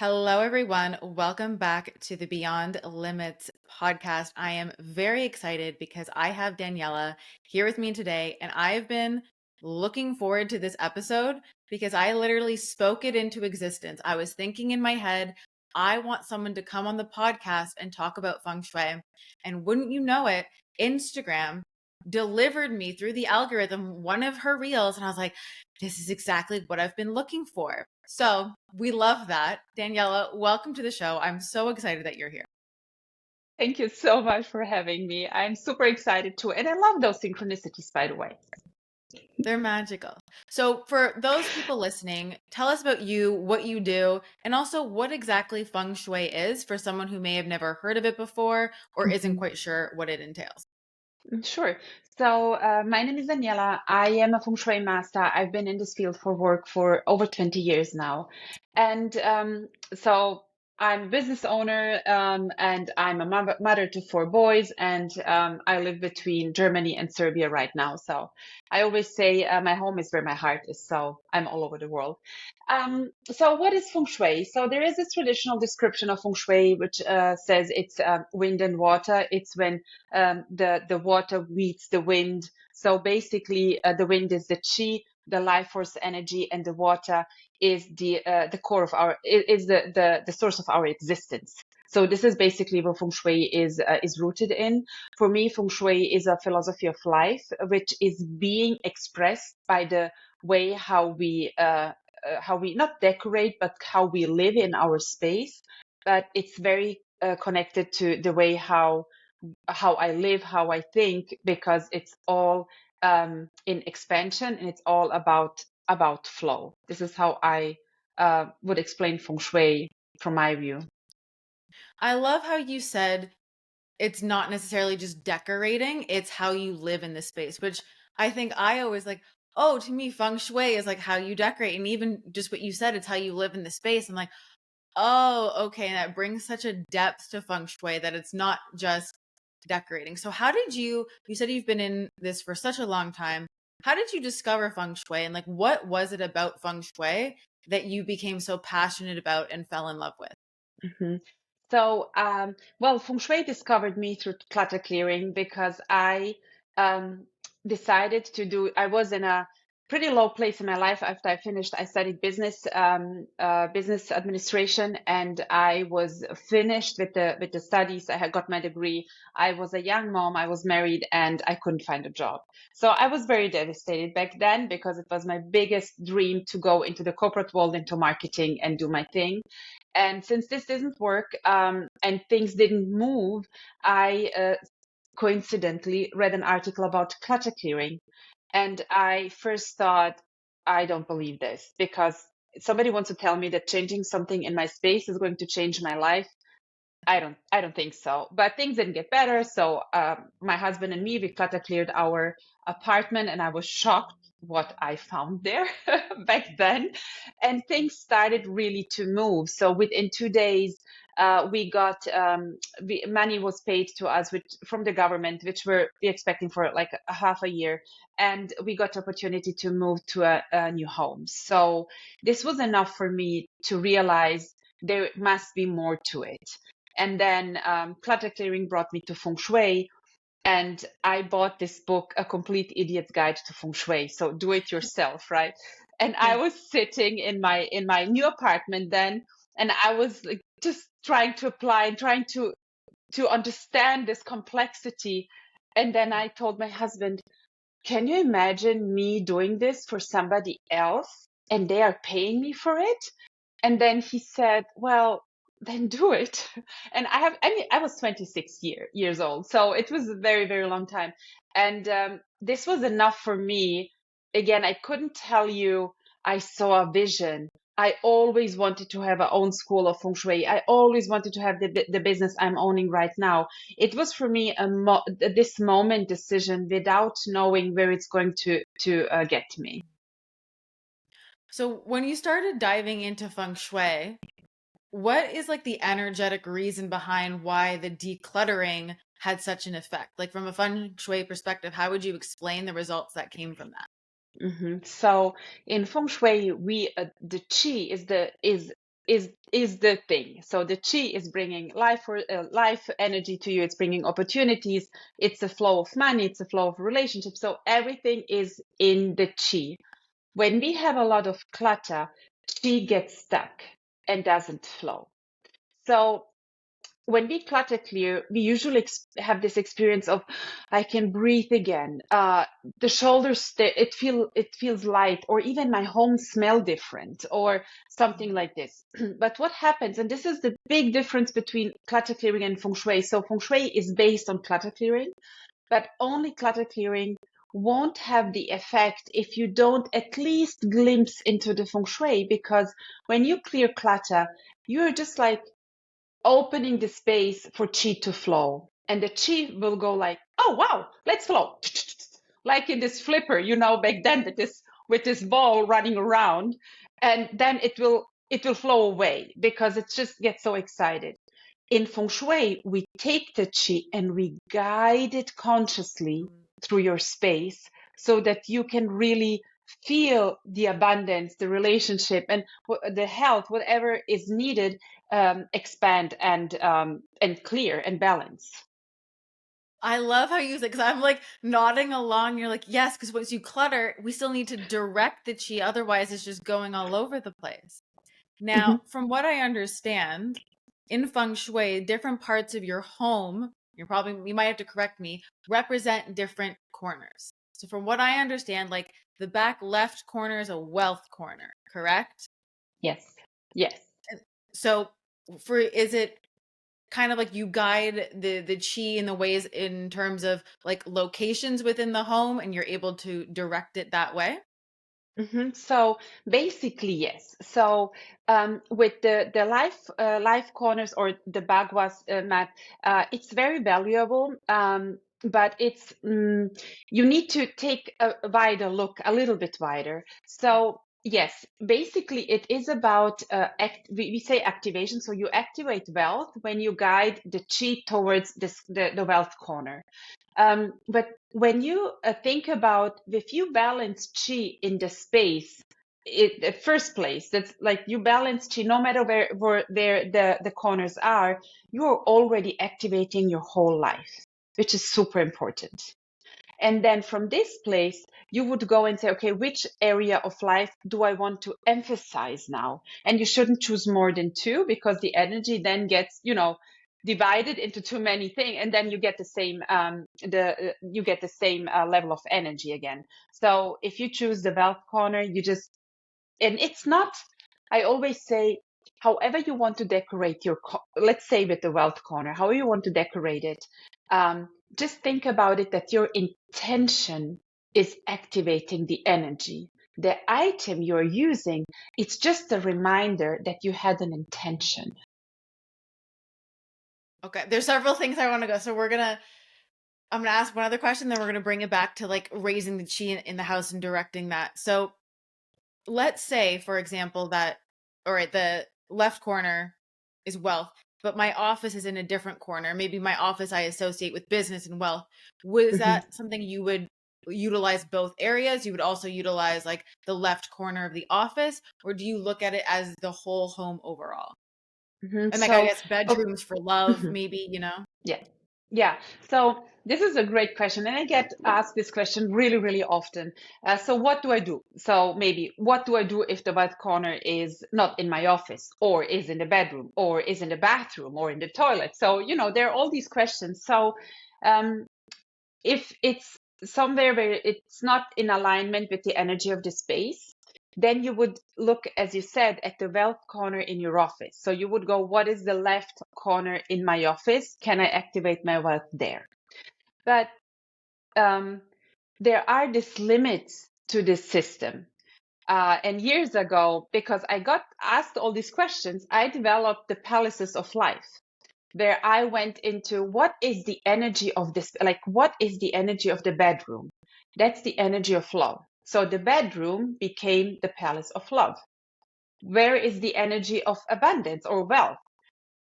Hello, everyone. Welcome back to the Beyond Limits podcast. I am very excited because I have Danijela here with me today, and I've been looking forward to this episode because I literally spoke it into existence. I was thinking in my head, I want someone to come on the podcast and talk about feng shui. And wouldn't you know it, Instagram delivered me through the algorithm one of her reels, and I was like, this is exactly what I've been looking for. So we love that. Danijela, welcome to the show. I'm so excited that you're here. Thank you so much for having me. I'm super excited too. And I love those synchronicities, by the way. They're magical. So, for those people listening, tell us about you, what you do, and also what exactly feng shui is for someone who may have never heard of it before or isn't Mhm. quite sure what it entails. Sure. So, my name is Danijela. I am a Feng Shui Master. I've been in this field for work for over 20 years now. And so I'm a business owner, and I'm a mother to four boys, and I live between Germany and Serbia right now. So I always say my home is where my heart is. So I'm all over the world. So what is Feng Shui? So there is this traditional description of Feng Shui, which says it's wind and water. It's when the water meets the wind. So basically, the wind is the chi, the life force energy, and the water is the core of is the source of our existence. So this is basically what Feng Shui is rooted in. For me, Feng Shui is a philosophy of life, which is being expressed by the way how we not decorate, but how we live in our space. But it's very connected to the way how I live, how I think, because it's all in expansion and it's all about flow. This is how I would explain feng shui from my view. I love how you said it's not necessarily just decorating, it's how you live in the space, which I think I always like, oh, to me, feng shui is like how you decorate. And even just what you said, it's how you live in the space. I'm like, oh, okay. And that brings such a depth to feng shui that it's not just decorating. So, how did you said you've been in this for such a long time. How did you discover feng shui? And like, what was it about feng shui that you became so passionate about and fell in love with? Mhm. So, well, feng shui discovered me through clutter clearing because I um, decided to do. I was in a pretty low place in my life after I finished. I studied business administration, and I was finished with the studies. I had got my degree. I was a young mom. I was married, and I couldn't find a job. So I was very devastated back then because it was my biggest dream to go into the corporate world, into marketing, and do my thing. And since this didn't work and things didn't move, I coincidentally read an article about clutter clearing. And I first thought, I don't believe this because somebody wants to tell me that changing something in my space is going to change my life. I don't think so. But things didn't get better. So my husband and me, we clutter cleared our apartment, and I was shocked what I found there back then. And things started really to move. So within 2 days, we got money was paid to us from the government, which we expecting for like a half a year, and we got opportunity to move to a new home. So this was enough for me to realize there must be more to it. And then clutter clearing brought me to feng shui. And I bought this book, A Complete Idiot's Guide to Feng Shui. So do it yourself, right? And I Yeah. was sitting in my new apartment then, and I was like just trying to apply and trying to understand this complexity. And then I told my husband, can you imagine me doing this for somebody else and they are paying me for it? And then he said, well, then do it. And I mean, I was 26 years old. So it was a very, very long time. And this was enough for me. Again, I couldn't tell you I saw a vision. I always wanted to have a own school of feng shui. I always wanted to have the business I'm owning right now. It was for me this moment decision without knowing where it's going to get me. So, when you started diving into feng shui, what is like the energetic reason behind why the decluttering had such an effect? Like from a feng shui perspective, how would you explain the results that came from that? So in feng shui, we the qi is is the thing. So the chi is bringing life energy to you. It's bringing opportunities. It's a flow of money. It's a flow of relationships. So everything is in the chi. When we have a lot of clutter, chi gets stuck and doesn't flow. So when we clutter clear, we usually have this experience of, I can breathe again. The shoulders, it feels light, or even my home smell different, or something like this. But what happens, and this is the big difference between clutter clearing and feng shui. So feng shui is based on clutter clearing, but only clutter clearing won't have the effect if you don't at least glimpse into the feng shui, because when you clear clutter, you're just like opening the space for chi to flow. And the chi will go like, oh, wow, let's flow. Like in this flipper, back then with this ball running around. And then it will flow away because it just gets so excited. In feng shui, we take the chi and we guide it consciously through your space so that you can really feel the abundance, the relationship, and the health, whatever is needed, expand and clear and balance. I love how you use it, because I'm like nodding along. You're like, yes, because once you clutter, we still need to direct the chi. Otherwise, it's just going all over the place. Now, from what I understand, in feng shui, different parts of your home, you might have to correct me, represent different corners. So from what I understand, like the back left corner is a wealth corner, correct? Yes. Yes. So is it kind of like you guide the chi in the ways in terms of like locations within the home, and you're able to direct it that way? So basically, yes. So with the life corners or the bagwas mat, it's very valuable. But you need to take a wider look, a little bit wider. So yes, basically it is about we say activation. So you activate wealth when you guide the chi towards the wealth corner. But when you think about, if you balance chi in the space, the first place, that's like you balance chi no matter where the corners are, you're already activating your whole life, which is super important. And then from this place, you would go and say, okay, which area of life do I want to emphasize now? And you shouldn't choose more than two, because the energy then gets, divided into too many things, and then you get the same level of energy again. So if you choose the wealth corner, and it's not, I always say, however you want to decorate let's say with the wealth corner, however you want to decorate it, just think about it that your intention is activating the energy. The item you're using, it's just a reminder that you had an intention. Okay, there's several things I want to go. So I'm gonna ask one other question, then we're gonna bring it back to like raising the chi in the house and directing that. So let's say, for example, that, all right, the left corner is wealth, but my office is in a different corner. Maybe my office I associate with business and wealth. Was Mhm. that something you would utilize both areas? You would also utilize like the left corner of the office, or do you look at it as the whole home overall? And like, I So, guess oh, bedrooms for love, mhm. maybe? Yeah. Yeah. So this is a great question. And I get asked this question really, really often. So what do I do? So maybe what do I do if the white corner is not in my office, or is in the bedroom, or is in the bathroom, or in the toilet? So, there are all these questions. So um, if it's somewhere where it's not in alignment with the energy of the space, then you would look, as you said, at the wealth corner in your office. So you would go, what is the left corner in my office? Can I activate my wealth there? But um, there are these limits to this system. And years ago, because I got asked all these questions, I developed the palaces of life, where I went into what is the energy of this, like what is the energy of the bedroom? That's the energy of love. So the bedroom became the palace of love. Where is the energy of abundance or wealth?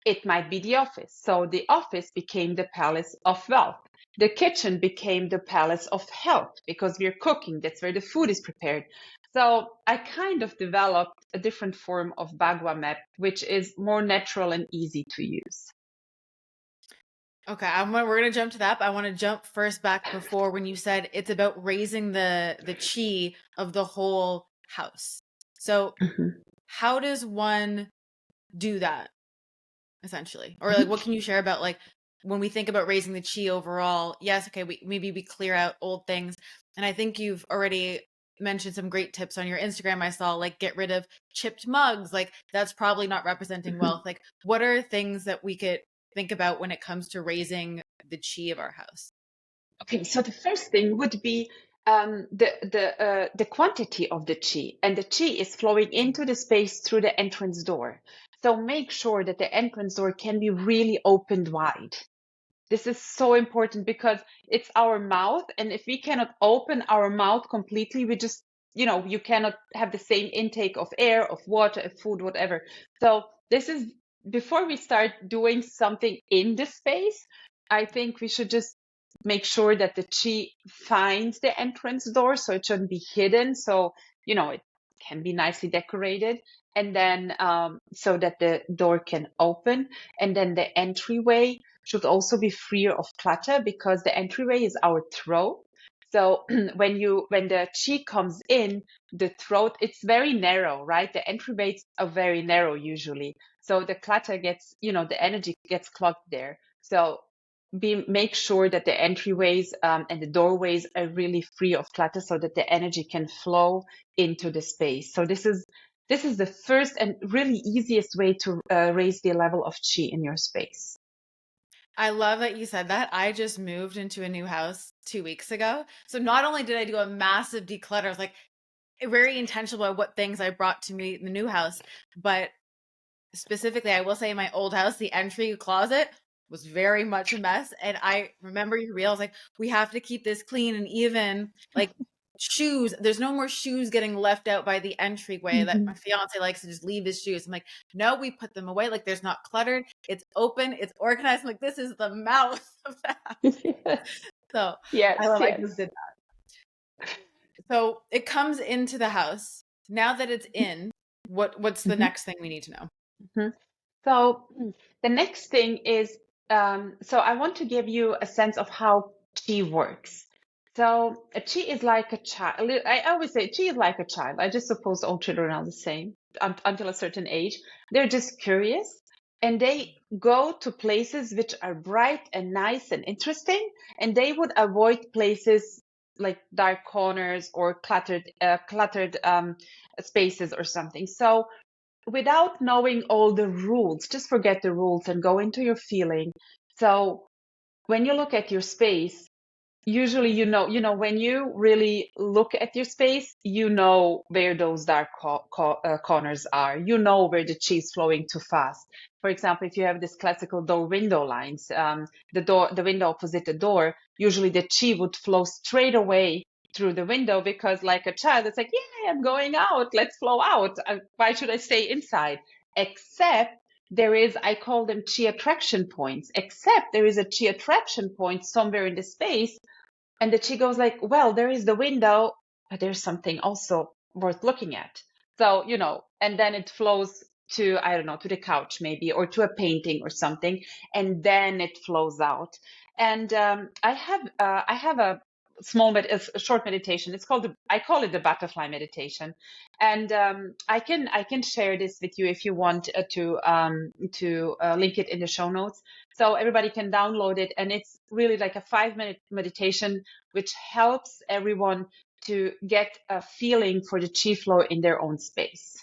It might be the office. So the office became the palace of wealth. The kitchen became the palace of health because we're cooking. That's where the food is prepared. So I kind of developed a different form of Bagua map, which is more natural and easy to use. Okay, we're gonna jump to that, but I want to jump first back before when you said it's about raising the chi of the whole house. So Mhm. how does one do that essentially? Or like Mhm. what can you share about like when we think about raising the chi overall? Yes, okay, we clear out old things. And I think you've already mentioned some great tips on your Instagram. I saw like get rid of chipped mugs. Like that's probably not representing Mhm. wealth. Like what are things that we could think about when it comes to raising the chi of our house? Okay, so the first thing would be the quantity of the chi, and the chi is flowing into the space through the entrance door. So make sure that the entrance door can be really opened wide. This is so important because it's our mouth, and if we cannot open our mouth completely, we just, you cannot have the same intake of air, of water, of food, whatever. So this is before we start doing something in the space, I think we should just make sure that the chi finds the entrance door, so it shouldn't be hidden. So, it can be nicely decorated, and then so that the door can open, and then the entryway should also be free of clutter because the entryway is our throat. So when the chi comes in, the throat, it's very narrow, right? The entryways are very narrow usually. So the clutter gets, the energy gets clogged there. So make sure that the entryways and the doorways are really free of clutter so that the energy can flow into the space. So this is the first and really easiest way to raise the level of chi in your space. I love that you said that. I just moved into a new house 2 weeks ago. So not only did I do a massive declutter, I was like very intentional about what things I brought to me in the new house, but specifically, I will say in my old house, the entry closet was very much a mess. And I remember your reel, I was like, we have to keep this clean. And even like shoes, there's no more shoes getting left out by the entryway that my Mhm. fiance likes to just leave his shoes. I'm like, no, we put them away. Like there's not cluttered. It's open. It's organized. I'm like, this is the mouth of the house. Yes, So I yes, love, I just yes. did that. So it comes into the house. Now that it's in, what's the Mhm. next thing we need to know? Mhm. So the next thing is, so I want to give you a sense of how chi works. So a chi is like a child. I always say chi is like a child. I just suppose all children are the same until a certain age. They're just curious, and they go to places which are bright and nice and interesting, and they would avoid places like dark corners or cluttered spaces or something. So without knowing all the rules, just forget the rules and go into your feeling. So when you look at your space, usually when you really look at your space, you know where those dark corners are. You know where the chi is flowing too fast. For example, if you have this classical door window lines, the window opposite the door, usually the chi would flow straight away through the window because, like a child, it's like, yeah, I'm going out. Let's flow out. Why should I stay inside? Except I call them chi attraction points. Except there is a chi attraction point somewhere in the space, and the chi goes like, well, there is the window, but there's something also worth looking at. So, and then it flows to, I don't know, to the couch maybe, or to a painting or something, and then it flows out. And I have a a short meditation. I call it the butterfly meditation, and I can share this with you if you want to link it in the show notes, so everybody can download it. And it's really like a 5-minute meditation which helps everyone to get a feeling for the chi flow in their own space.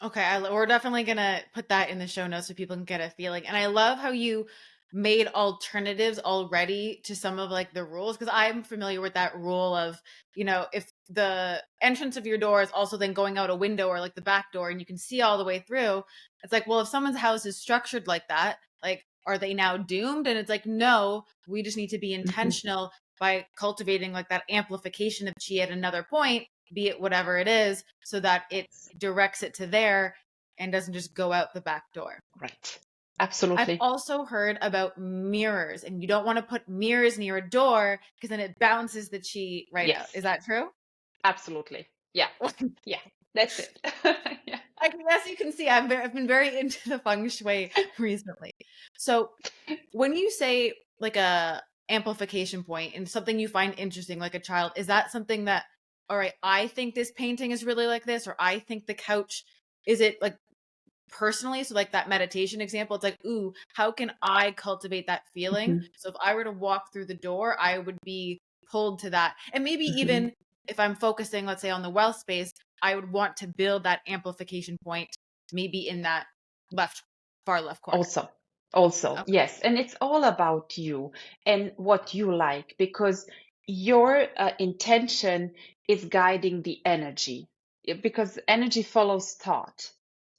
Okay, we're definitely gonna put that in the show notes so people can get a feeling. And I love how you made alternatives already to some of like the rules because I'm familiar with that rule of, if the entrance of your door is also then going out a window or like the back door and you can see all the way through, it's like, well, if someone's house is structured like that, like are they now doomed? And it's like, no, we just need to be Mhm. intentional by cultivating like that amplification of chi at another point, be it whatever it is, so that it directs it to there and doesn't just go out the back door. Right. I've Absolutely. also heard about mirrors, and you don't want to put mirrors near a door because then it bounces the chi right out. Yes. Is that true? Absolutely. Yeah. Yeah. That's it. Yeah. I guess you can see I've been very into the feng shui recently. So when you say like a amplification point and something you find interesting, like a child, is that something that, all right, I think this painting is really like this, or I think the couch, is it like personally? So like that meditation example, it's like, ooh, how can I cultivate that feeling? Mhm, So if I were to walk through the door, I would be pulled to that. And maybe mhm. even if I'm focusing, let's say, on the wealth space, I would want to build that amplification point maybe in that left, far left corner. Also, also, Okay. yes. And it's all about you and what you like, because your intention is guiding the energy. Because energy follows thought.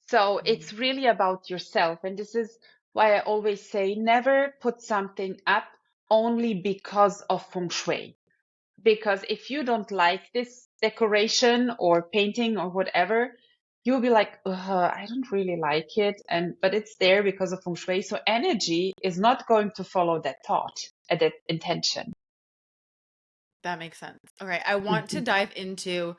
So Mm. it's really about yourself. And this is why I always say never put something up only because of feng shui. Because if you don't like this decoration or painting or whatever, you'll be like, I don't really like it, and but it's there because of feng shui. So energy is not going to follow that thought and that intention. That makes sense. Okay, I want to Mhm. dive into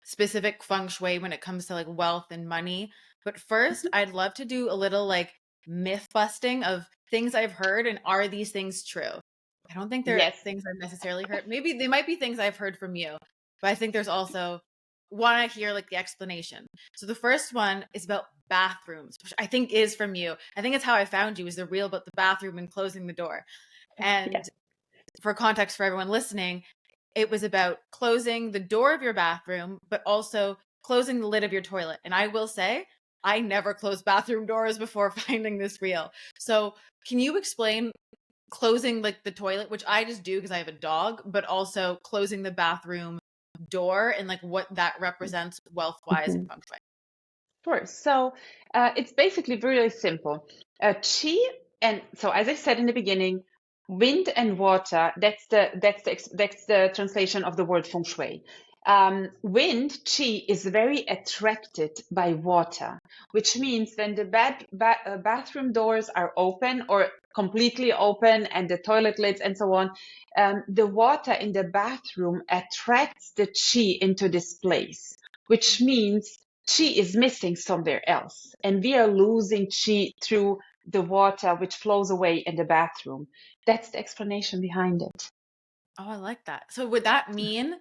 specific feng shui when it comes to like wealth and money. But first, Mhm. I'd love to do a little like myth busting of things I've heard and are these things true? I don't think they're Yes. things I've necessarily heard. Maybe they might be things I've heard from you, but I think there's also want to hear like the explanation. So the first one is about bathrooms, which I think is from you. I think it's how I found you is the reel about the bathroom and closing the door. Yeah. And for context for everyone listening, it was about closing the door of your bathroom, but also closing the lid of your toilet. And I will say, I never closed bathroom doors before finding this reel. So, can you explain closing like the toilet, which I just do because I have a dog, but also closing the bathroom door and like what that represents wealth wise and Mhm. feng shui? Sure. So it's basically really simple. Chi, and so as I said in the beginning, wind and water. That's the translation of the word feng shui. Wind, chi, is very attracted by water, which means when the bathroom doors are open or completely open and the toilet lids and so on, the water in the bathroom attracts the chi into this place, which means chi is missing somewhere else, and we are losing chi through the water which flows away in the bathroom. That's the explanation behind it. Oh, I like that. So would that mean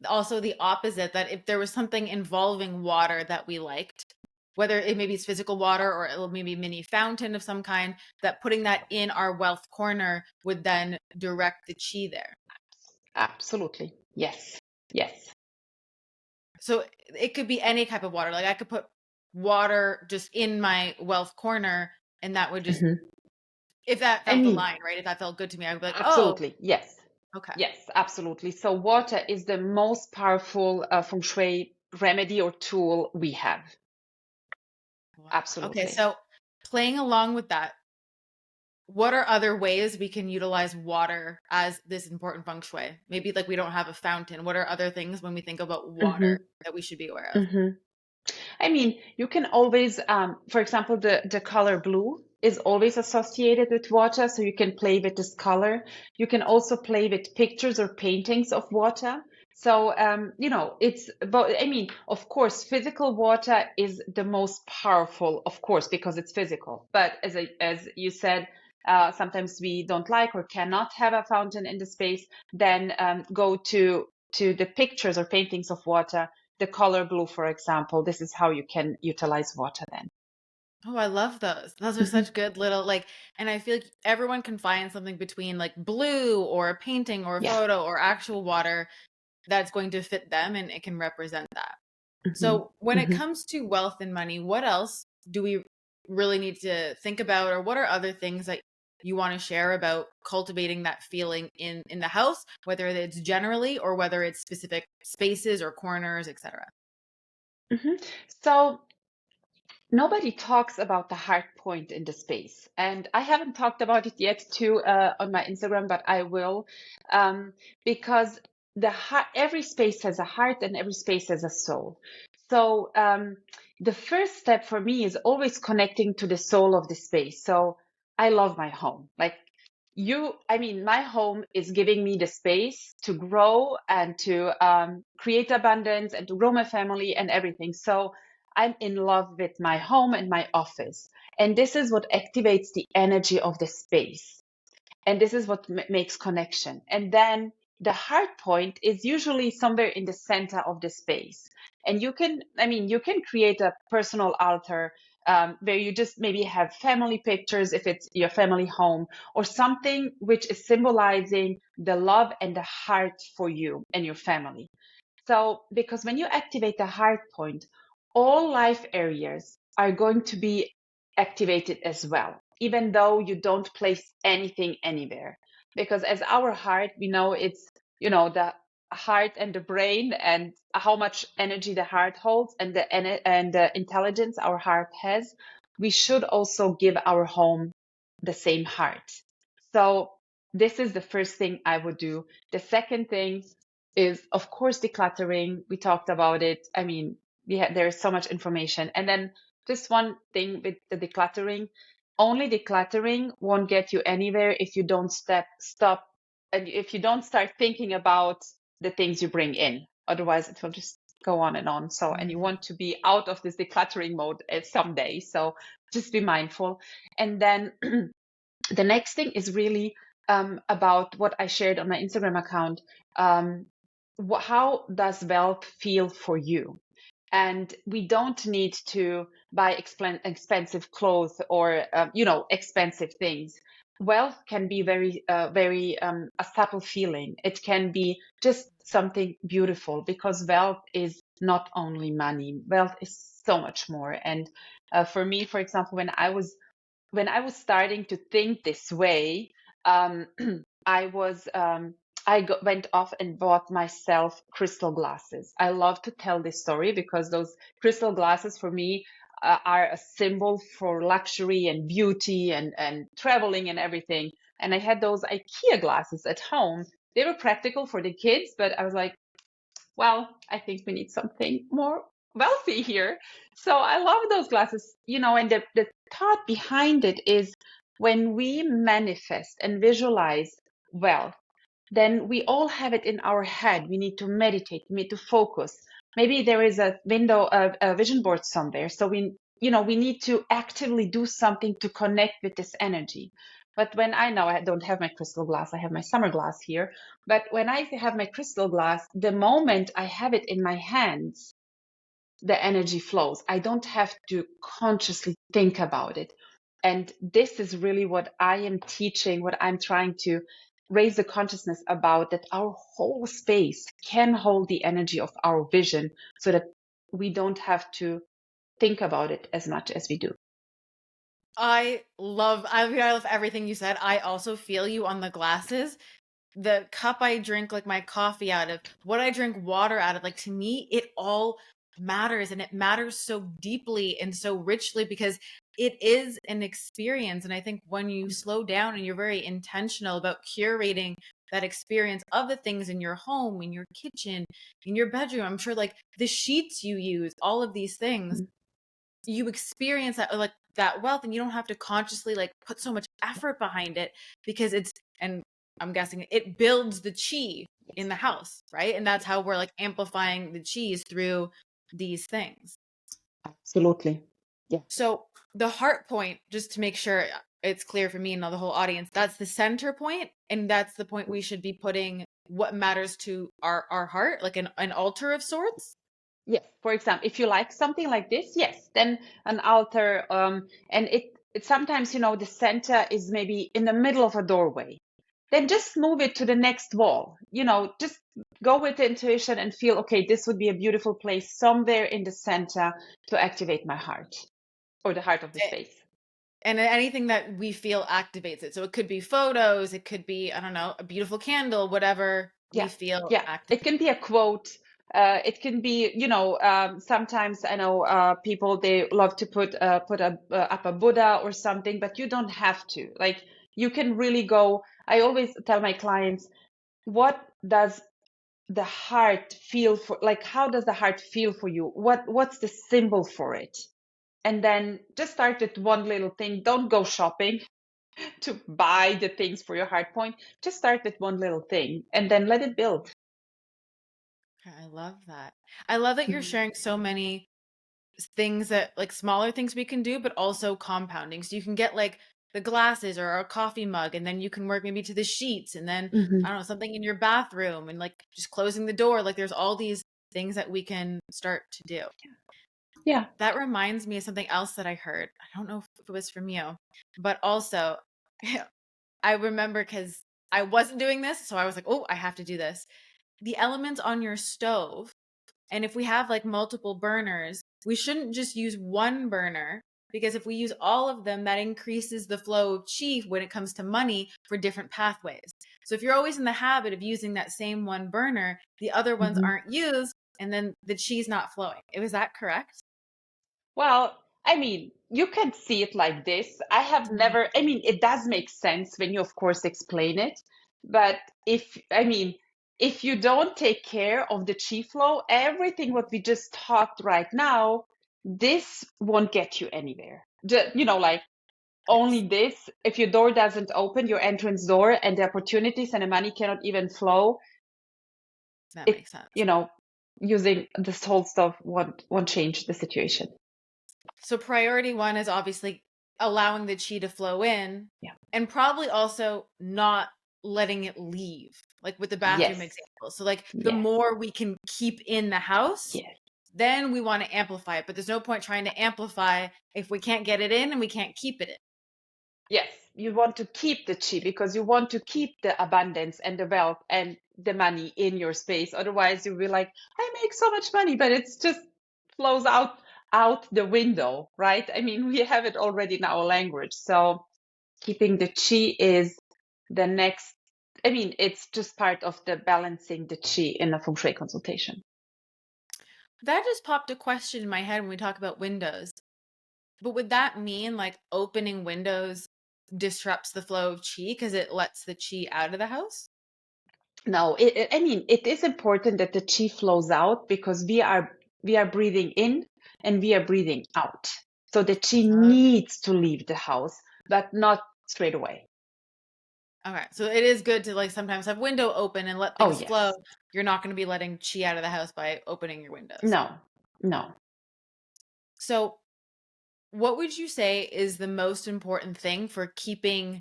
also the opposite that if there was something involving water that we liked, whether it maybe it's physical water or it'll maybe mini fountain of some kind, that putting that in our wealth corner would then direct the chi there. Absolutely. Yes. Yes. So it could be any type of water. Like I could put water just in my wealth corner and that would just Mhm. if that I felt mean, aligned, right? If that felt good to me, I would be like, "Oh, absolutely. Yes. okay." Yes, absolutely. So water is the most powerful feng shui remedy or tool we have. Wow. Okay, Absolutely. so playing along with that, what are other ways we can utilize water as this important feng shui? Maybe like we don't have a fountain. What are other things when we think about water Hmm. that we should be aware of? Hmm. I mean, you can always, for example, the color blue is always associated with water, so you can play with this color. You can also play with pictures or paintings of water. So, it's about, I mean, of course, physical water is the most powerful, of course, because it's physical. But as you said, sometimes we don't like or cannot have a fountain in the space, then go to the pictures or paintings of water, the color blue, for example. This is how you can utilize water then. Oh, I love those. Those are Mhm. such good little like, and I feel like everyone can find something between like blue or a painting or a Yeah. photo or actual water that's going to fit them and it can represent that. Hmm. So, when it Hmm. comes to wealth and money, what else do we really need to think about, or what are other things that you want to share about cultivating that feeling in the house, whether it's generally or whether it's specific spaces or corners, etc.? Hmm. So nobody talks about the heart point in the space, and I haven't talked about it yet too on my Instagram, but I will, um, because every space has a heart and every space has a soul. So the first step for me is always connecting to the soul of the space. So I love my home. Like I mean, my home is giving me the space to grow and to create abundance and to grow my family and everything. So I'm in love with my home and my office. And this is what activates the energy of the space. And this is what makes connection. And then the heart point is usually somewhere in the center of the space. And you can create a personal altar where you just maybe have family pictures if it's your family home, or something which is symbolizing the love and the heart for you and your family. So, because when you activate the heart point, all life areas are going to be activated as well, even though you don't place anything anywhere. Because as our heart, we know it's, the heart and the brain and how much energy the heart holds and the intelligence our heart has, we should also give our home the same heart. So this is the first thing I would do. The second thing is, of course, decluttering. We talked about it. I mean, there's so much information. And then just one thing with the decluttering, only decluttering won't get you anywhere if you don't stop, and if you don't start thinking about the things you bring in. Otherwise, it will just go on and on. So, and you Mhm. want to be out of this decluttering mode someday. So just be mindful. And then the next thing is really about what I shared on my Instagram account. Um, how does wealth feel for you? And we don't need to buy expensive clothes or expensive things. Wealth can be very a subtle feeling. It can be just something beautiful, because wealth is not only money. Wealth is so much more. And for me, for example, when I was starting to think this way, um, I was went off and bought myself crystal glasses. I love to tell this story because those crystal glasses for me are a symbol for luxury and beauty and traveling and everything. And I had those IKEA glasses at home. They were practical for the kids, but I was like, well, I think we need something more wealthy here. So I love those glasses, and the thought behind it is, when we manifest and visualize wealth, then we all have it in our head. We need to meditate, we need to focus. Maybe there is a vision board somewhere. So we need to actively do something to connect with this energy. But when I know I don't have my crystal glass, I have my summer glass here. But when I have my crystal glass, the moment I have it in my hands, the energy flows. I don't have to consciously think about it. And this is really what I am teaching, what I'm trying to raise the consciousness about, that our whole space can hold the energy of our vision, so that we don't have to think about it as much as we do. I love everything you said. I also feel you on the glasses. The cup I drink like my coffee out of, what I drink water out of, like to me, it all matters, and it matters so deeply and so richly because it is an experience. And I think when you slow down and you're very intentional about curating that experience of the things in your home, in your kitchen, in your bedroom, I'm sure like the sheets you use, all of these things, you experience that like that wealth, and you don't have to consciously like put so much effort behind it because it's, and I'm guessing it builds the chi in the house, right? And that's how we're like amplifying the cheese through these things. Absolutely. Yeah. So the heart point, just to make sure it's clear for me and the whole audience, that's the center point, and that's the point we should be putting what matters to our heart, like an altar of sorts. Yes. For example, if you like something like this, yes, then an altar, and it sometimes, the center is maybe in the middle of a doorway. Then just move it to the next wall. Just go with the intuition and feel, okay, this would be a beautiful place somewhere in the center to activate my heart, or the heart of the space. And anything that we feel activates it. So it could be photos, it could be, I don't know, a beautiful candle, whatever we Yeah, feel yeah. It activates. can be a quote. It can be, sometimes I know people, they love to put up a Buddha or something, but you don't have to. Like, you can really go. I always tell my clients, what does the heart feel for? Like, how does the heart feel for you? What's the symbol for it? And then just start with one little thing. Don't go shopping. to buy the things for your hard point. Just start with one little thing and then let it build. Okay, I love that. I love that you're Mhm. sharing so many things that like smaller things we can do, but also compounding. So you can get like the glasses or a coffee mug, and then you can work maybe to the sheets, and then I Mhm. don't know, something in your bathroom, and like just closing the door. Like there's all these things that we can start to do. Yeah. That reminds me of something else that I heard. I don't know if it was from you, but also I remember because I wasn't doing this, so I was like, oh, I have to do this. The elements on your stove, and if we have like multiple burners, we shouldn't just use one burner, because if we use all of them, that increases the flow of chi when it comes to money for different pathways. So if you're always in the habit of using that same one burner, the other ones Mhm. aren't used, and then the chi's not flowing. Was that correct? Well, I mean, you can see it like this. I have Mhm. never, I mean, it does make sense when you, of course, explain it. But if you don't take care of the chi flow, everything what we just talked right now, this won't get you anywhere. Like Yes, only this, if your door doesn't open, your entrance door, and the opportunities and the money cannot even flow, that it, makes sense. you know, using this whole stuff won't change the situation. So priority one is obviously allowing the chi to flow in, Yeah. and probably also not letting it leave, like with the bathroom Yes. example. So like the Yes. more we can keep in the house, Yes. then we want to amplify it. But there's no point trying to amplify if we can't get it in and we can't keep it in. Yes, you want to keep the chi because you want to keep the abundance and the wealth and the money in your space. Otherwise, you'll be like, I make so much money, but it's just flows out the window, right? I mean, we have it already in our language. So keeping the chi is the next. I mean, it's just part of the balancing the chi in a feng shui consultation. That just popped a question in my head when we talk about windows. But would that mean like opening windows disrupts the flow of chi because it lets the chi out of the house? No, I mean, it is important that the chi flows out because we are breathing in and we are breathing out. So the chi Okay. needs to leave the house, but not straight away. Okay. So it is good to like sometimes have window open and let Oh, things flow. yes. You're not going to be letting chi out of the house by opening your windows. No, no. So, what would you say is the most important thing for keeping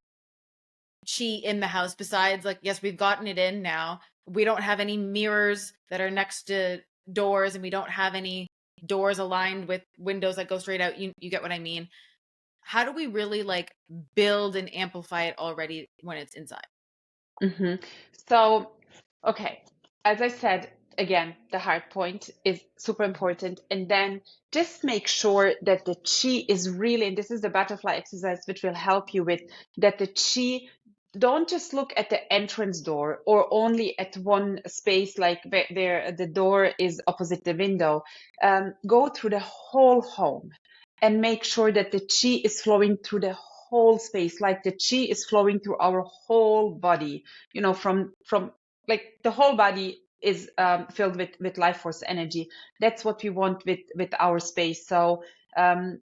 chi in the house besides like yes, we've gotten it in now. We don't have any mirrors that are next to doors, and we don't have any doors aligned with windows that go straight out. You get what I mean? How do we really like build and amplify it already when it's inside? hmm So, okay, as I said, again, the hard point is super Mhm. important. And then just make sure that the chi is really, and this is the butterfly exercise, which will help you with that the chi. Don't just look at the entrance door or only at one space, like where the door is opposite the window. Go through the whole home and make sure that the chi is flowing through the whole space, like the chi is flowing through our whole body, from like the whole body is filled with life force energy. That's what we want with our space. So um,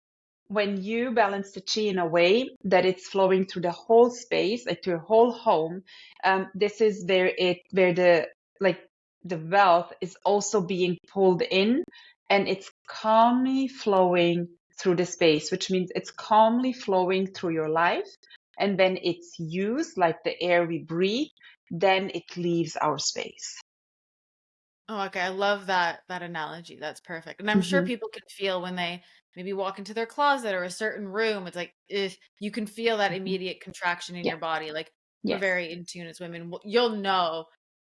when you balance the chi in a way that it's flowing through the whole space, like to your whole home, this is where the wealth is also being pulled in, and it's calmly flowing through the space, which means it's calmly flowing through your life. And when it's used, like the air we breathe, then it leaves our space. Oh, okay. I love that analogy. That's perfect. And I'm sure hmm people can feel when they maybe walk into their closet or a certain room. It's like if you can feel that hmm immediate contraction in Yeah. your body. Like we're Yes. very in tune as women. You'll know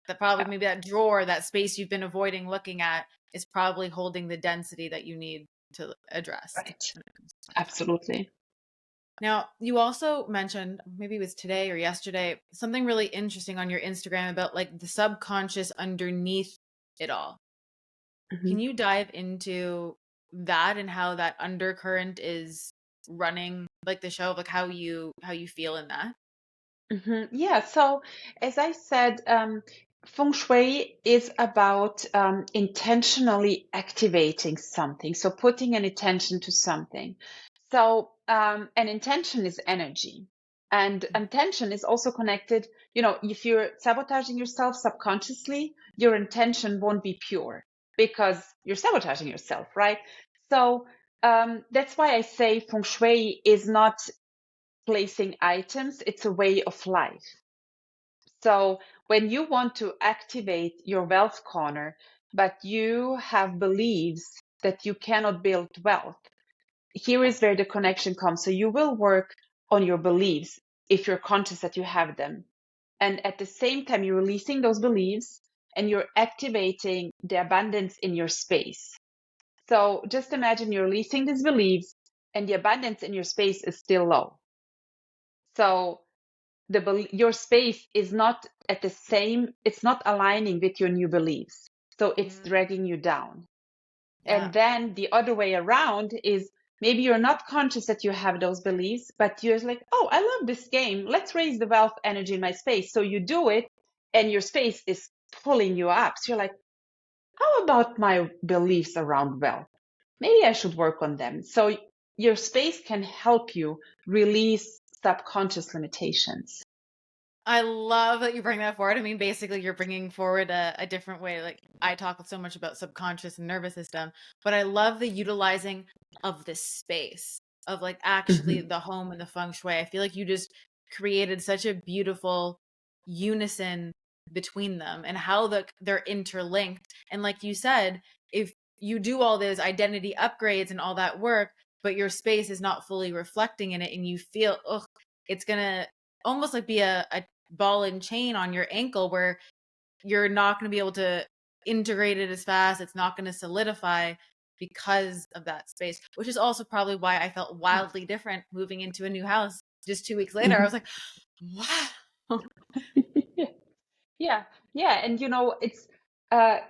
that probably Yeah. maybe that drawer, that space you've been avoiding looking at is probably holding the density that you need to address Right. when it comes to money. Absolutely. Now, you also mentioned, maybe it was today or yesterday, something really interesting on your Instagram about like the subconscious underneath it all. Can hmm you dive into that and how that undercurrent is running like the show, like how you feel in that? Yeah. So, as I said, feng shui is about intentionally activating something. So, putting an intention to something. So, an intention is energy. And intention is also connected. If you're sabotaging yourself subconsciously, your intention won't be pure because you're sabotaging yourself, right? So that's why I say Feng Shui is not placing items, it's a way of life. So when you want to activate your wealth corner, but you have beliefs that you cannot build wealth, here is where the connection comes. So you will work on your beliefs if you're conscious that you have them. And at the same time, you're releasing those beliefs and you're activating the abundance in your space. So just imagine you're releasing these beliefs and the abundance in your space is still low. So your space is not at the same, it's not aligning with your new beliefs. So it's Mm, dragging you down. yeah. And then the other way around is maybe you're not conscious that you have those beliefs, but you're like, oh, I love this game. Let's raise the wealth energy in my space. So you do it and your space is pulling you up. So you're like, how about my beliefs around wealth? Maybe I should work on them. So your space can help you release subconscious limitations. I love that you bring that forward. I mean, basically, you're bringing forward a different way. Like, I talk so much about subconscious and nervous system, but I love the utilizing of this space of like actually Mhm. the home and the feng shui. I feel like you just created such a beautiful unison between them and how they're interlinked. And like you said, if you do all those identity upgrades and all that work, but your space is not fully reflecting in it, and you feel, ugh, it's gonna almost like be a ball and chain on your ankle where you're not going to be able to integrate it as fast. It's not going to solidify because of that space, which is also probably why I felt wildly different moving into a new house. Just 2 weeks later, I was Mhm. like, wow. Yeah, yeah, and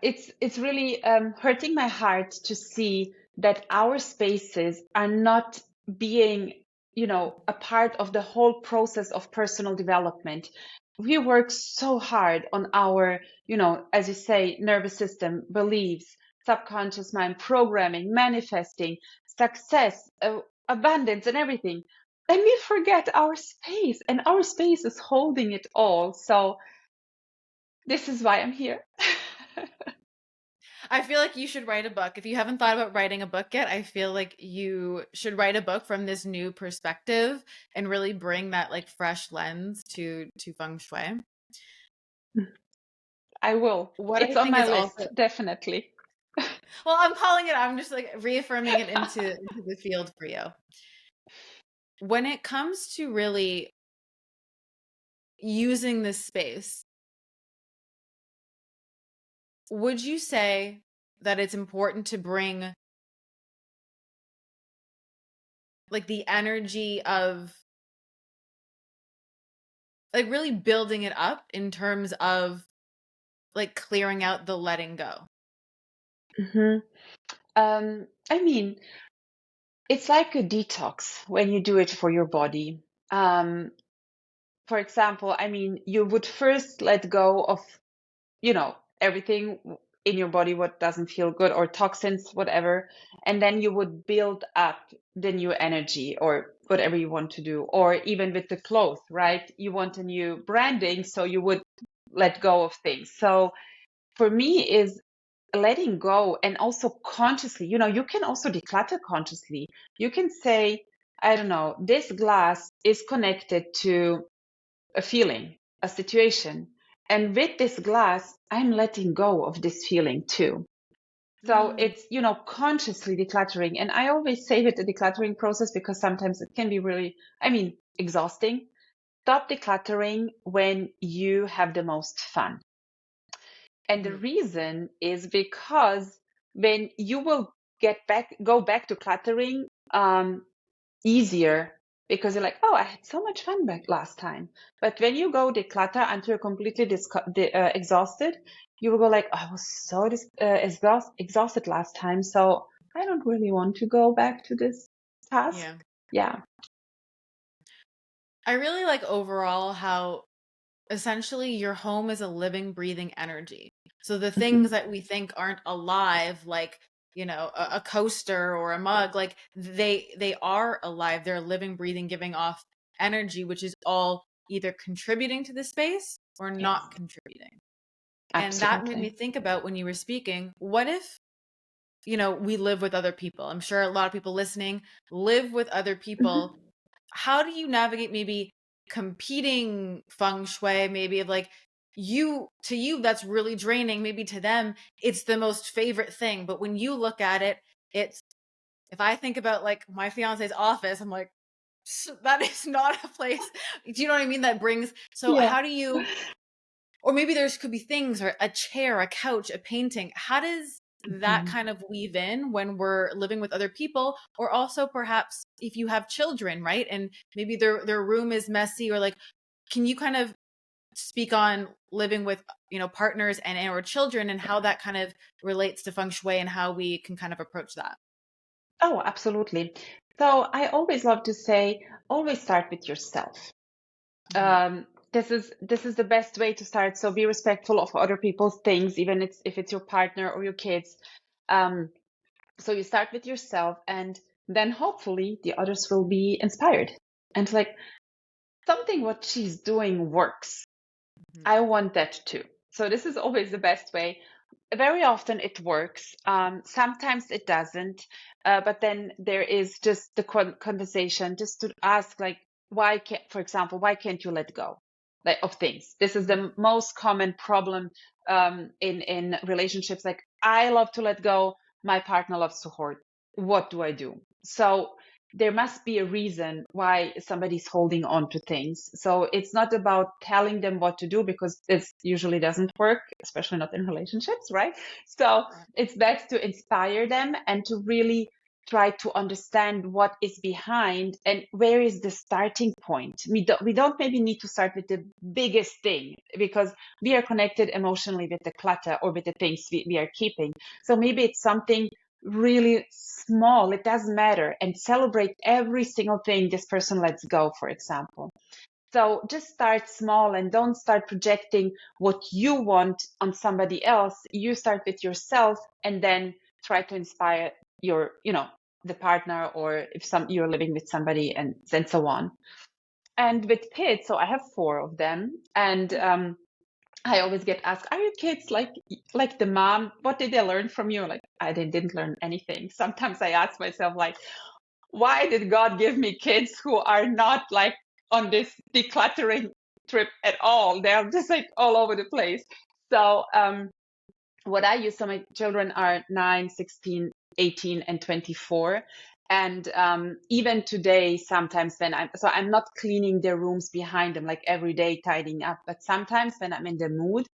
it's really hurting my heart to see that our spaces are not being, a part of the whole process of personal development. We work so hard on our, as you say, nervous system, beliefs, subconscious mind, programming, manifesting, success, abundance, and everything. And we forget our space, and our space is holding it all. So this is why I'm here. I feel like you should write a book. If you haven't thought about writing a book yet, I feel like you should write a book from this new perspective and really bring that like fresh lens to feng shui. I will. What I It's on think my is also, list, definitely. well, I'm calling it, I'm just like reaffirming it into the field for you. When it comes to really using this space, would you say that it's important to bring like the energy of like really building it up in terms of like clearing out the letting go? hmm I mean, it's like a detox when you do it for your body. Um, for example, I mean, you would first let go of, everything in your body what doesn't feel good or toxins, whatever, and then you would build up the new energy or whatever you want to do. Or even with the clothes, right? You want a new branding, so you would let go of things. So for me is letting go and also consciously, you can also declutter consciously. You can say, I don't know, this glass is connected to a feeling, a situation. And with this glass, I'm letting go of this feeling too. So Mm, it's, consciously decluttering. And I always say with the decluttering process, because sometimes it can be really, exhausting. Stop decluttering when you have the most fun. And the mhm. reason is because when you will go back to cluttering easier, because you're like, oh, I had so much fun back last time. But when you go declutter until you're completely exhausted, you will go like, oh, I was so exhausted last time, so I don't really want to go back to this task. Yeah. Yeah. I really like overall how essentially your home is a living, breathing energy. So the things Mhm. that we think aren't alive, like, a coaster or a mug, like they are alive. They're living, breathing, giving off energy, which is all either contributing to the space or Yes, not contributing. And that made me absolutely. think about when you were speaking, what if, we live with other people? I'm sure a lot of people listening live with other people. Mhm. How do you navigate maybe competing feng shui, maybe of like, to you that's really draining, maybe to them it's the most favorite thing, but when you look at it, it's, if I think about like my fiance's office, I'm like, That is not a place." Do you know what I mean? That brings, so Yeah. how do you, or maybe there's could be things, or a chair, a couch, a painting. How does that Mhm. kind of weave in when we're living with other people? Or also perhaps if you have children, right? And maybe their room is messy, or like, can you kind of speak on living with, partners and or children, and how that kind of relates to feng shui and how we can kind of approach that? Oh, absolutely. So I always love to say, always start with yourself. Mhm. This is the best way to start. So be respectful of other people's things, even if it's your partner or your kids. Um, so you start with yourself, and then hopefully the others will be inspired. And it's like something what she's doing works. Mhm. I want that too. So this is always the best way. Very often it works. Sometimes it doesn't. But then there is just the conversation, just to ask, like, why can't, for example, why can't you let go, like, of things? This is Mhm. the most common problem in relationships. Like, I love to let go. My partner loves to hoard. What do I do? So there must be a reason why somebody's holding on to things. So it's not about telling them what to do, because it usually doesn't work, especially not in relationships, right? So Yeah. it's best to inspire them and to really try to understand what is behind and where is the starting point. We don't maybe need to start with the biggest thing, because we are connected emotionally with the clutter or with the things we are keeping. So maybe it's something really small, it doesn't matter, and celebrate every single thing this person lets go, for example. So just start small and don't start projecting what you want on somebody else. You start with yourself, and then try to inspire your, the partner, or if you're living with somebody, and so on. And with kids, so I have four of them, and I always get asked, "Are your kids like the mom? What did they learn from you?" Like, they didn't learn anything. Sometimes I ask myself, like, why did God give me kids who are not like on this decluttering trip at all? They're just like all over the place. So what I use, so my children are 9, 16, 18, and 24. And even today, sometimes I'm not cleaning their rooms behind them like every day, tidying up. But sometimes when I'm in the mood,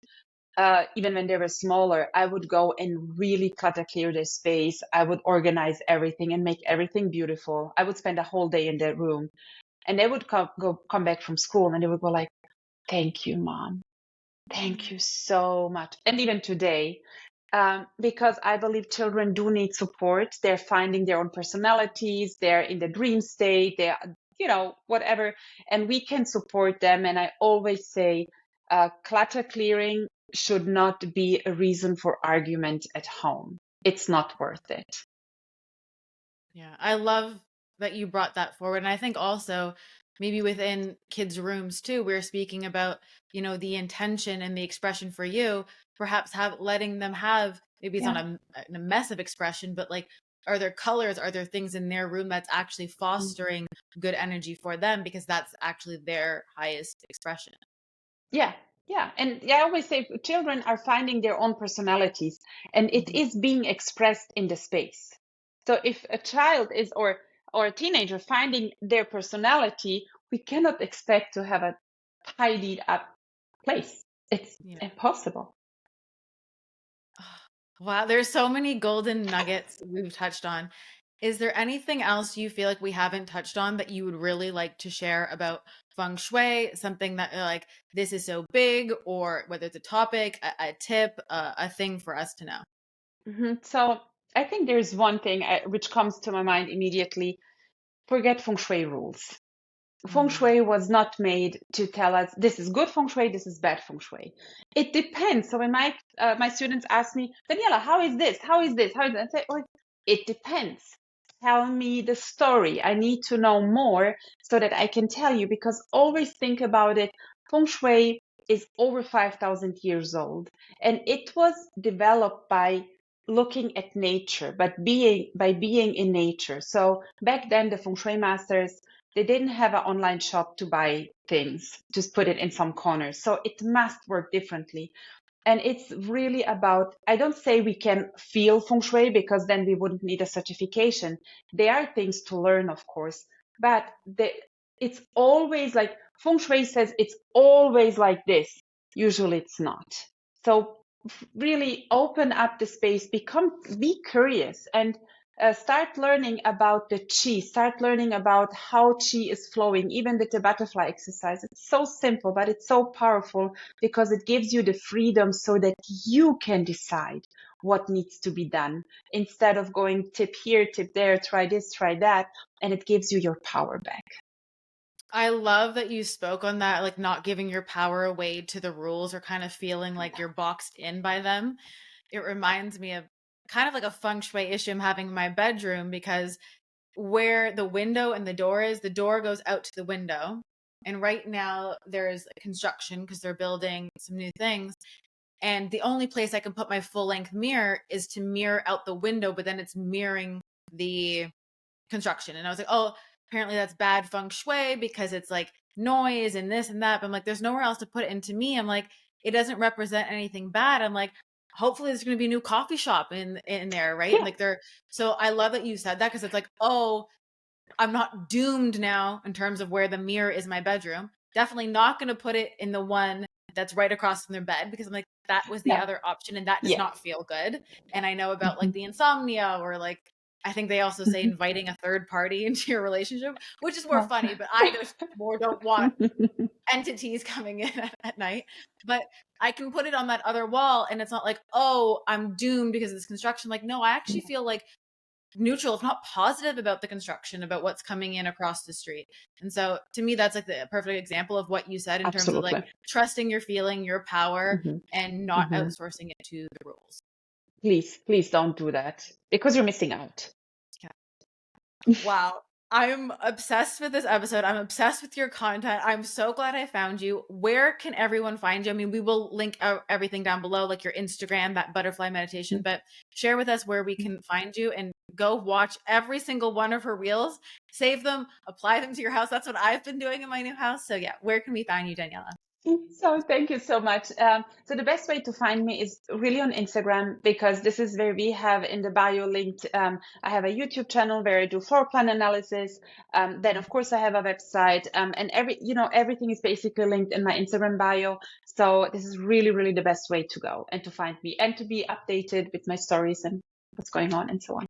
even when they were smaller, I would go and really clutter clear their space. I would organize everything and make everything beautiful. I would spend a whole day in their room, and they would come back from school, and they would go like, "Thank you, mom. Thank Mhm. you so much." And even today, because I believe children do need support. They're finding their own personalities. They're in the dream state. They're, whatever, and we can support them. And I always say, clutter clearing should not be a reason for argument at home. It's not worth it. Yeah, I love that you brought that forward. And I think also maybe within kids' rooms too, we're speaking about, the intention and the expression for you, perhaps letting them have, maybe it's Yeah. not a mess of expression, but like, are there colors? Are there things in their room that's actually fostering good energy for them, because that's actually their highest expression? Yeah, yeah. And yeah, I always say children are finding their own personalities, and it Mhm. is being expressed in the space. So if a child is, or a teenager finding their personality, we cannot expect to have a tidied up place. It's Yeah. impossible. Wow, there's so many golden nuggets we've touched on. Is there anything else you feel like we haven't touched on that you would really like to share about feng shui? Something that like, this is so big, or whether it's a topic, a tip, a thing for us to know? So I think there's one thing which comes to my mind immediately. Forget feng shui rules. Feng Mm, Shui was not made to tell us this is good Feng Shui, this is bad Feng Shui. It depends. So when my students ask me, Daniela, how is this? How is this? How is that? I say, oh, it depends. tell me the story. I need to know more so that I can tell you, because always think about it. Feng Shui is over 5,000 years old, and it was developed by looking at nature, but being in nature. So back then, the Feng Shui masters, they didn't have an online shop to buy things, just put it in some corners. So it must work differently. And it's really about, I don't say we can feel feng shui, because then we wouldn't need a certification. There are things to learn, of course, but it's always like feng shui says it's always like this. Usually it's not. So really open up the space, be curious, and start learning about the chi, start learning about how chi is flowing, even with the butterfly exercise. It's so simple, but it's so powerful, because it gives you the freedom so that you can decide what needs to be done, instead of going tip here, tip there, try this, try that, and it gives you your power back. I love that you spoke on that, like not giving your power away to the rules or kind of feeling like you're boxed in by them. It reminds me of kind of like a feng shui issue I'm having in my bedroom, because where the window and the door is, the door goes out to the window. And right now there's construction because they're building some new things. And the only place I can put my full length mirror is to mirror out the window, but then it's mirroring the construction. And I was like, oh, apparently that's bad feng shui because it's like noise and this and that. But I'm like, there's nowhere else to put it. And to me, I'm like, it doesn't represent anything bad. I'm like, hopefully there's going to be a new coffee shop in there, right? And Yeah, like so I love that you said that, because it's like, oh, I'm not doomed now in terms of where the mirror is in my bedroom. Definitely not going to put it in the one that's right across from their bed, because I'm like, that was the no, other option and that does yeah. not feel good. And I know about like Mhm. the insomnia, or like, I think they also say Mhm. inviting a third party into your relationship, which is more Oh. funny, but I just more don't want entities coming in at night. But I can put it on that other wall and it's not like, oh, I'm doomed because of this construction. Like, no, I actually feel like neutral, if not positive, about the construction, about what's coming in across the street. And so to me, that's like the perfect example of what you said in terms of like Absolutely. trusting your feeling, your power, Hmm. and not Hmm. outsourcing it to the rules. Please don't do that, because you're missing out. Yeah. Wow. I'm obsessed with this episode. I'm obsessed with your content. I'm so glad I found you. Where can everyone find you? I mean, we will link out everything down below, like your Instagram, that butterfly meditation, but share with us where we can find you, and go watch every single one of her reels, save them, apply them to your house. That's what I've been doing in my new house. So yeah, where can we find you, Daniela? So thank you so much. So the best way to find me is really on Instagram, because this is where we have in the bio linked. I have a YouTube channel where I do floor plan analysis. Then of course I have a website, and everything is basically linked in my Instagram bio. So this is really the best way to go and to find me and to be updated with my stories and what's going on and so on.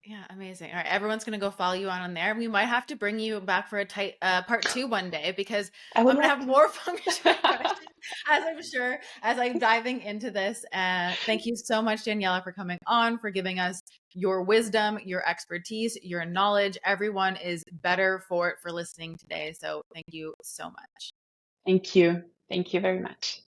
Yeah, amazing. All right, everyone's gonna go follow you on there. We might have to bring you back for a tight part two one day, because I would I'm gonna love have to. more feng shui questions, as I'm sure, as I'm diving into this. Thank you so much, Daniela, for coming on, for giving us your wisdom, your expertise, your knowledge. Everyone is better for it for listening today. So thank you so much. Thank you. Thank you very much.